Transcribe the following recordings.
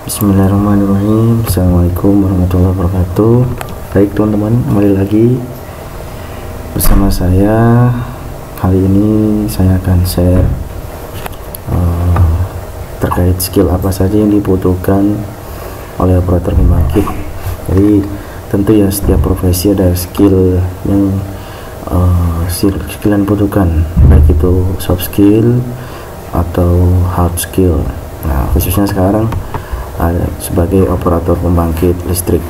Bismillahirrahmanirrahim. Assalamualaikum warahmatullahi wabarakatuh. Baik teman-teman, kembali lagi bersama saya. Kali ini saya akan share terkait skill apa saja yang dibutuhkan oleh operator pembangkit. Jadi tentu ya, setiap profesi ada skill yang skill yang dibutuhkan, baik itu soft skill atau hard skill. Nah, khususnya sekarang ada sebagai operator pembangkit listrik.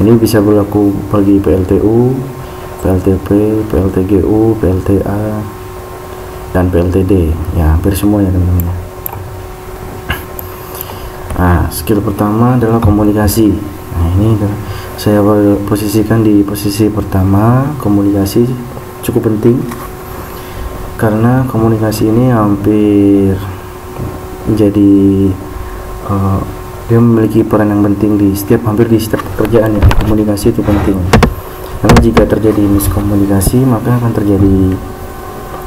Ini bisa berlaku bagi PLTU, PLTP, PLTGU, PLTA, dan PLTD. Ya, hampir semua ya teman-teman. Nah, skill pertama adalah komunikasi. Nah, ini saya posisikan di posisi pertama. Komunikasi cukup penting karena komunikasi ini hampir menjadi dia memiliki peran yang penting hampir di setiap pekerjaan ya. Komunikasi itu penting karena jika terjadi miskomunikasi maka akan terjadi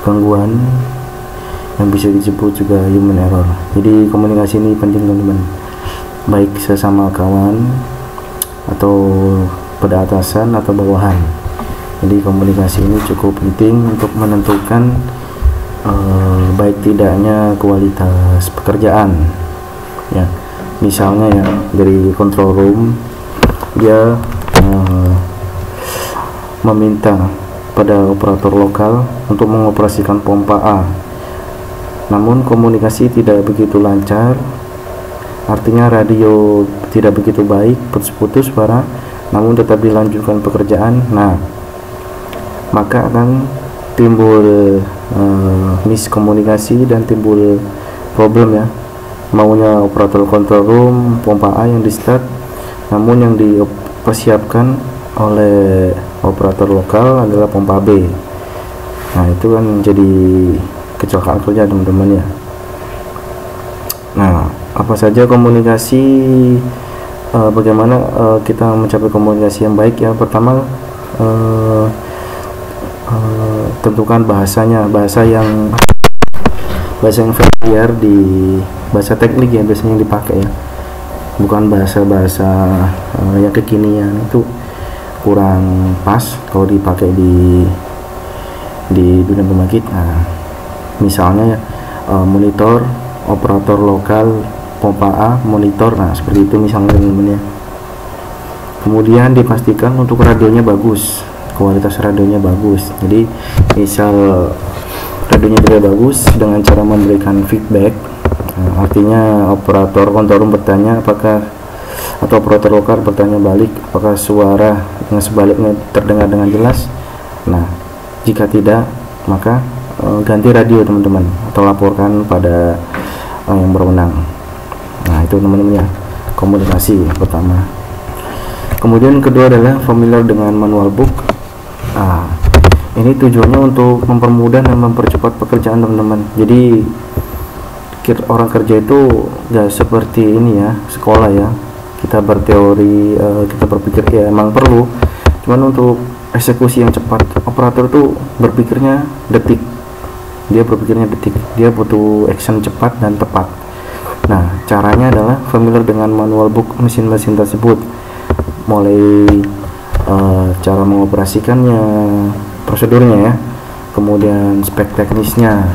gangguan yang bisa disebut juga human error. Jadi komunikasi ini penting teman-teman, baik sesama kawan atau pada atasan atau bawahan. Jadi komunikasi ini cukup penting untuk menentukan baik tidaknya kualitas pekerjaan ya. Misalnya ya, dari control room dia meminta pada operator lokal untuk mengoperasikan pompa A, namun komunikasi tidak begitu lancar, artinya radio tidak begitu baik, putus-putus suara, namun tetap dilanjutkan pekerjaan. Nah, maka akan timbul miskomunikasi dan timbul problem ya. Maunya operator control room pompa A yang di start, namun yang dipersiapkan oleh operator lokal adalah pompa B. Nah, itu kan jadi kecelakaan kerja teman-teman ya. Nah, apa saja komunikasi, bagaimana kita mencapai komunikasi yang baik ya. Pertama, tentukan bahasanya, bahasa yang familiar, di bahasa teknik ya biasanya yang dipakai ya, bukan bahasa-bahasa yang kekinian. Itu kurang pas kalau dipakai di dunia pembangkit. Nah, misalnya ya, monitor operator lokal pompa A monitor, nah seperti itu misalnya teman-teman ya. Kemudian dipastikan untuk radionya bagus, kualitas radionya bagus. Jadi misal radionya tidak bagus, dengan cara memberikan feedback. Nah, artinya operator kontrol room bertanya atau operator lokal bertanya balik, apakah suara yang sebaliknya terdengar dengan jelas. Nah, jika tidak, maka ganti radio teman-teman, atau laporkan pada yang berwenang. Nah, itu teman-teman ya, komunikasi pertama. Kemudian kedua adalah familiar dengan manual book. Nah, ini tujuannya untuk mempermudah dan mempercepat pekerjaan teman-teman. Jadi orang kerja itu gak seperti ini ya, sekolah ya, kita berteori, kita berpikir ya emang perlu, cuman untuk eksekusi yang cepat, operator tuh berpikirnya detik, dia butuh action cepat dan tepat. Nah, caranya adalah familiar dengan manual book mesin-mesin tersebut, mulai cara mengoperasikannya, prosedurnya ya, kemudian spek teknisnya.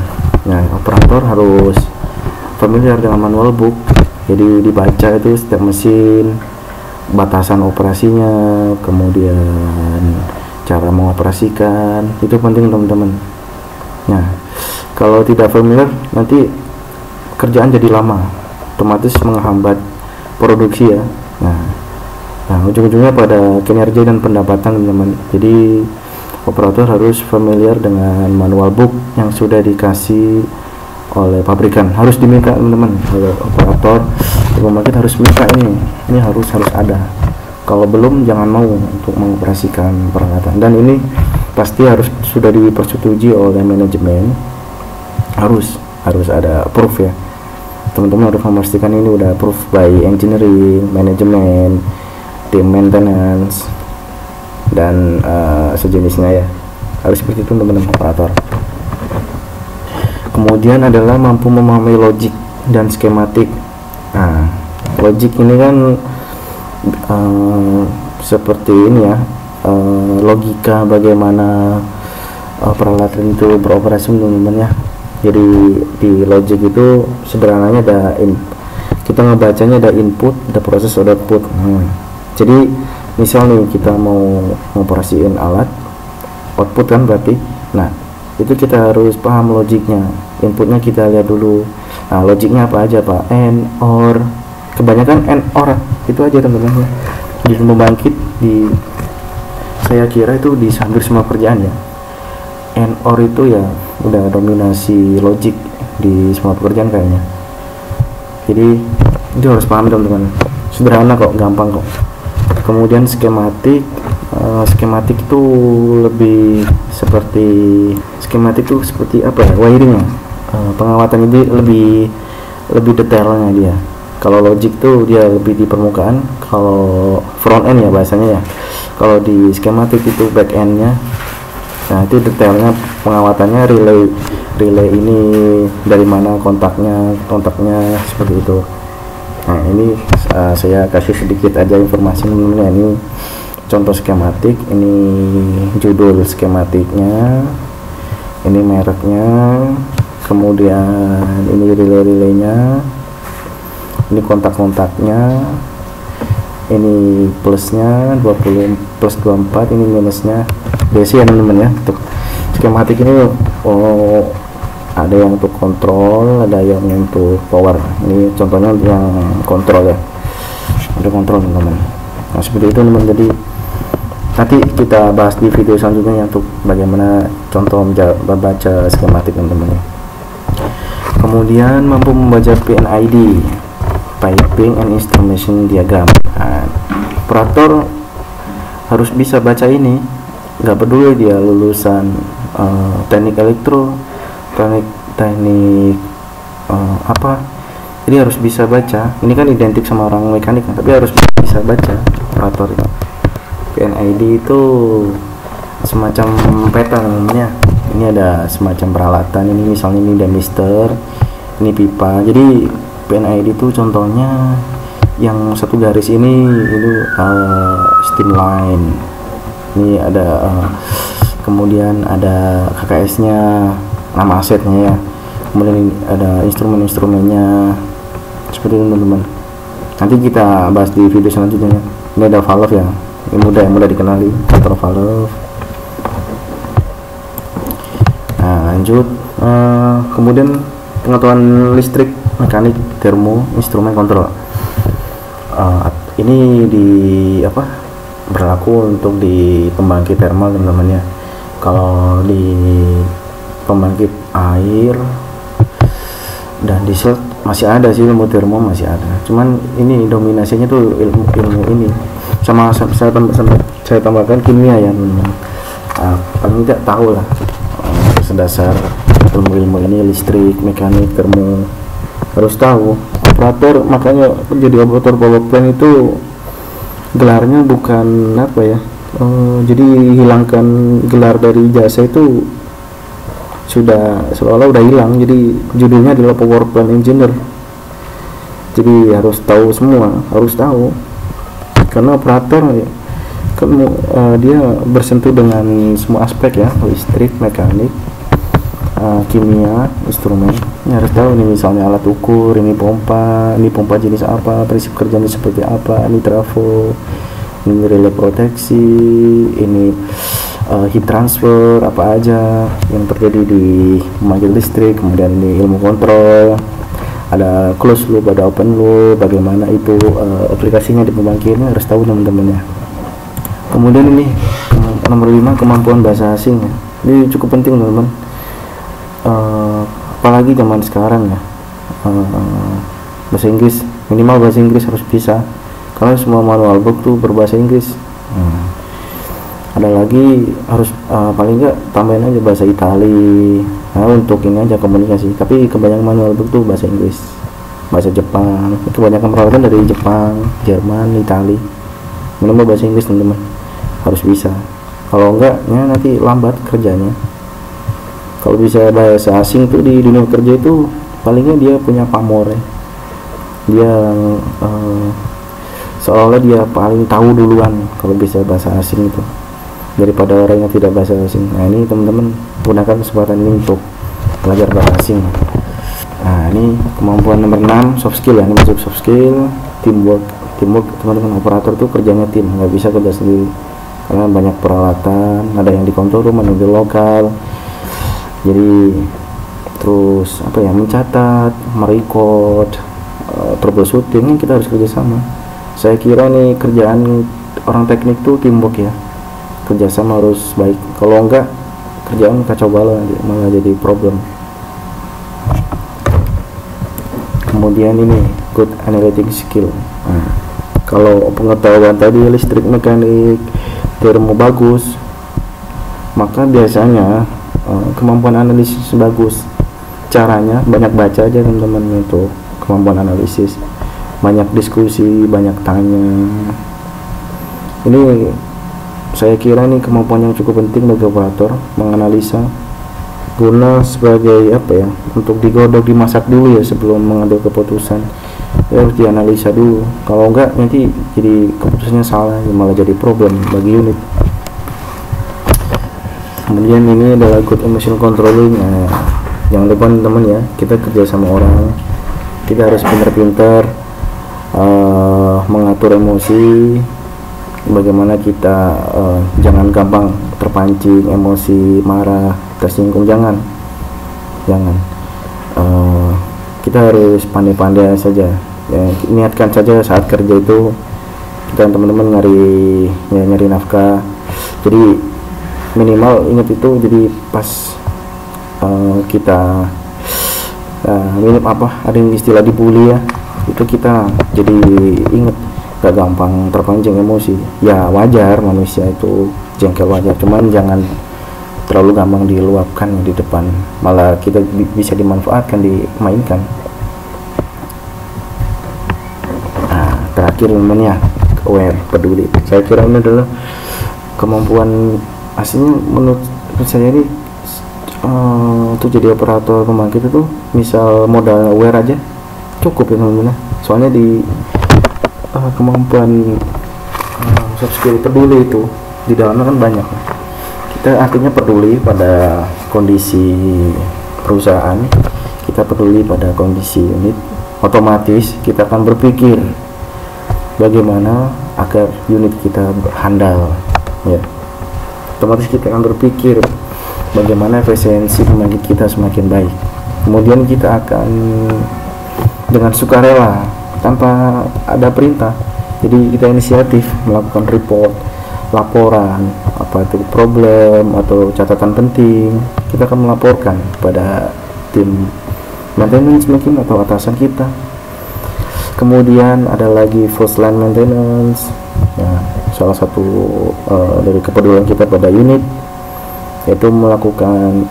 Nah, operator harus familiar dengan manual book, jadi dibaca itu setiap mesin, batasan operasinya, kemudian cara mengoperasikan, itu penting teman-teman. Nah, kalau tidak familiar nanti kerjaan jadi lama, otomatis menghambat produksi ya. Nah, ujung-ujungnya pada kinerja dan pendapatan teman-teman. Jadi operator harus familiar dengan manual book yang sudah dikasih oleh pabrikan, harus diminta teman-teman. Kalau operator pembangkit harus minta ini harus ada. Kalau belum, jangan mau untuk mengoperasikan peralatan. Dan ini pasti harus sudah dipersetujui oleh manajemen, harus ada proof ya teman-teman. Harus memastikan ini udah proof by engineering, manajemen, tim maintenance, dan sejenisnya ya. Harus seperti itu teman-teman operator. Kemudian adalah mampu memahami logik dan skematik. Nah, logik ini kan seperti ini ya, logika bagaimana peralatan itu beroperasi teman-teman ya. Jadi di logik itu sederhananya kita ngebacanya ada input, ada proses, ada output. Jadi misal nih kita mau operasiin alat, output kan berarti, nah itu kita harus paham logiknya. Inputnya kita lihat dulu, nah logiknya apa aja Pak, AND, OR, kebanyakan AND, OR itu aja teman-teman. Di pembangkit saya kira itu di hampir semua kerjaan ya, AND, OR itu ya udah dominasi logik di semua pekerjaan kayaknya. Jadi itu harus paham teman-teman, sederhana kok, gampang kok. Kemudian skematik itu lebih seperti apa ya, wiringnya, pengawatan ini lebih detailnya dia. Kalau logik tuh dia lebih di permukaan, kalau front end ya bahasanya ya. Kalau di skematik itu back endnya, nah itu detailnya pengawatannya, relay ini dari mana kontaknya seperti itu. Nah ini saya kasih sedikit aja informasi teman-teman. Ini contoh skematik, ini judul skematiknya, ini mereknya, kemudian ini relay-relaynya, ini kontak-kontaknya, ini plusnya 20 plus 24, ini minusnya. DC ya teman-teman ya. Untuk skematik ini ada yang untuk kontrol, ada yang untuk power. Ini contohnya yang kontrol ya, ada kontrol teman-teman. Nah seperti itu teman-teman. Jadi nanti kita bahas di video selanjutnya untuk bagaimana contoh membaca skematik teman-teman. Kemudian mampu membaca PNID, Piping and Instrumentation Diagram. Nah, operator harus bisa baca ini, nggak peduli dia lulusan teknik elektro, teknik apa, jadi harus bisa baca. Ini kan identik sama orang mekanik, tapi harus bisa baca operator. PNID itu semacam peta namanya. Ini ada semacam peralatan, ini misalnya ini demister, ini pipa. Jadi PNID itu contohnya yang satu garis ini itu steam line. Ini ada kemudian ada KKS-nya, nama asetnya ya. Kemudian ada instrumen-instrumennya. Seperti itu teman-teman. Nanti kita bahas di video selanjutnya. Ini ada valve ya. Ini mudah dikenali, kontrol valve. Nah, lanjut. Kemudian pengetahuan listrik, mekanik, termo, instrumen kontrol. Ini berlaku untuk di pembangkit thermal teman-teman ya. Kalau di pembangkit air dan diesel masih ada sih, ilmu termo masih ada, cuman ini dominasinya tuh ilmu ini. Sama saya tambahkan kimia ya teman-teman. Paling tidak tahu lah sedasar ilmu ini, listrik, mekanik, termo harus tahu. Operator, makanya menjadi operator power plant itu gelarnya bukan apa ya, jadi hilangkan gelar dari jasa itu sudah seolah udah hilang. Jadi judulnya adalah power plant engineer. Jadi harus tahu semua, harus tahu, karena operator ya, kan dia bersentuh dengan semua aspek ya, listrik, mekanik, kimia, instrumen. Ini harus tahu nih, misalnya alat ukur, ini pompa jenis apa, prinsip kerjanya seperti apa, ini trafo, ini relay proteksi, ini heat transfer, apa aja yang terjadi di pembangkit listrik. Kemudian di ilmu kontrol, ada closed loop, ada open loop, bagaimana itu aplikasinya di pembangkitnya harus tahu teman-teman ya. Kemudian ini nomor 5, kemampuan bahasa asing. Ini cukup penting teman-teman, apalagi zaman sekarang ya. Bahasa Inggris, minimal bahasa Inggris harus bisa, karena semua manual book tuh berbahasa Inggris. Ada lagi harus paling enggak tambahin aja bahasa Itali. Nah, untuk ini aja komunikasi, tapi kebanyakan manual book tuh bahasa Inggris, bahasa Jepang. Kebanyakan peralatan dari Jepang, Jerman, Itali. Minimal bahasa Inggris teman-teman harus bisa. Kalau enggak ya nanti lambat kerjanya. Kalau bisa bahasa asing tuh di dunia kerja itu palingnya dia punya pamor ya. Dia seolah dia paling tahu duluan kalau bisa bahasa asing itu daripada orang yang tidak bahasa asing. Nah ini teman-teman gunakan kesempatan ini untuk belajar bahasa asing. Nah ini kemampuan nomor 6, soft skill ya. Ini masuk soft skill, teamwork. Teman-teman operator tuh kerjanya tim, nggak bisa kerja sendiri karena banyak peralatan, ada yang di control room, ada yang di lokal. Jadi terus apa ya, mencatat, merecord, troubleshooting, kita harus kerjasama. Saya kira nih kerjaan orang teknik tuh teamwork ya, kerjasama harus baik. Kalau enggak kerjaan kacau balau, malah jadi problem. Kemudian ini good analytic skill. Nah, kalau pengetahuan tadi listrik, mekanik, termo bagus, maka biasanya kemampuan analisis bagus. Caranya banyak baca aja teman-teman untuk kemampuan analisis, banyak diskusi, banyak tanya. Ini saya kira ini kemampuan yang cukup penting bagi operator, menganalisa guna sebagai apa ya, untuk digodok, dimasak dulu ya sebelum mengambil keputusan. Ya harus dianalisa dulu, kalau enggak nanti jadi keputusannya salah, malah jadi problem bagi unit. Kemudian ini adalah good emotional controlling. Nah, jangan lupa teman-teman ya, kita kerja sama orang, kita harus pintar-pintar mengatur emosi, bagaimana kita jangan gampang terpancing emosi, marah, tersinggung, jangan kita harus pandai-pandai saja ya, niatkan saja saat kerja itu kita teman-teman nyari nafkah. Jadi minimal ingat itu, jadi pas kita minim apa, ada yang istilah dibully ya, itu kita jadi ingat gak gampang terpancing emosi. Ya wajar, manusia itu jengkel wajar, cuman jangan terlalu gampang diluapkan di depan, malah kita bisa dimanfaatkan, dimainkan. Nah, terakhir teman-teman ya, aware, peduli. Saya kira ini adalah kemampuan aslinya menurut saya ini untuk jadi operator pembangkit itu, misal modal aware aja cukup ya teman-teman. Soalnya di kemampuan soft skill peduli itu di dalamnya kan banyak. Kita artinya peduli pada kondisi perusahaan, kita peduli pada kondisi unit, otomatis kita akan berpikir bagaimana agar unit kita handal ya. Otomatis kita akan berpikir bagaimana efisiensi pembangkit kita semakin baik. Kemudian kita akan dengan sukarela tanpa ada perintah, jadi kita inisiatif melakukan report, laporan, apa itu problem atau catatan penting, kita akan melaporkan pada tim maintenance mungkin atau atasan kita. Kemudian ada lagi first line maintenance ya, salah satu dari kepedulian kita pada unit, yaitu melakukan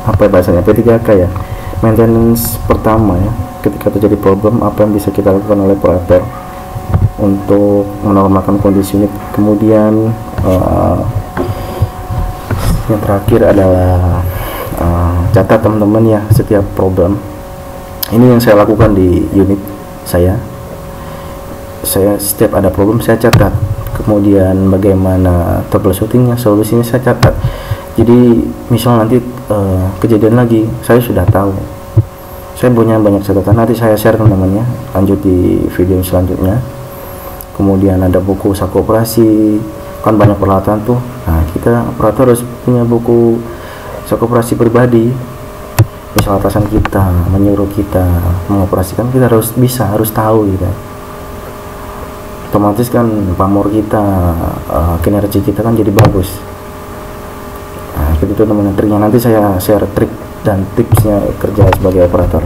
apa bahasanya, P3K ya, maintenance pertama ya. Ketika terjadi problem, apa yang bisa kita lakukan oleh operator untuk menormalkan kondisi unit. Kemudian yang terakhir adalah catat teman-teman ya setiap problem. Ini yang saya lakukan di unit saya setiap ada problem saya catat, kemudian bagaimana troubleshootingnya, solusinya saya catat. Jadi misal nanti kejadian lagi, saya sudah tahu, saya punya banyak catatan, nanti saya share teman-teman ya, lanjut di video selanjutnya. Kemudian ada buku saku operasi, kan banyak peralatan tuh. Nah, kita operator harus punya buku saku operasi pribadi. Misal atasan kita menyuruh kita mengoperasikan, kita harus tahu gitu. Otomatis kan pamor kita, kinerja kita kan jadi bagus. Nah, itu teman-teman triknya. Nanti saya share trik dan tipsnya kerja sebagai operator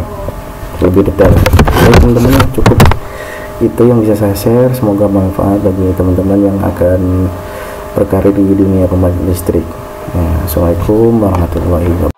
lebih detail. Jadi teman-teman cukup itu yang bisa saya share, semoga bermanfaat bagi teman-teman yang akan berkarir di dunia pembangkit listrik. Assalamualaikum warahmatullahi wabarakatuh.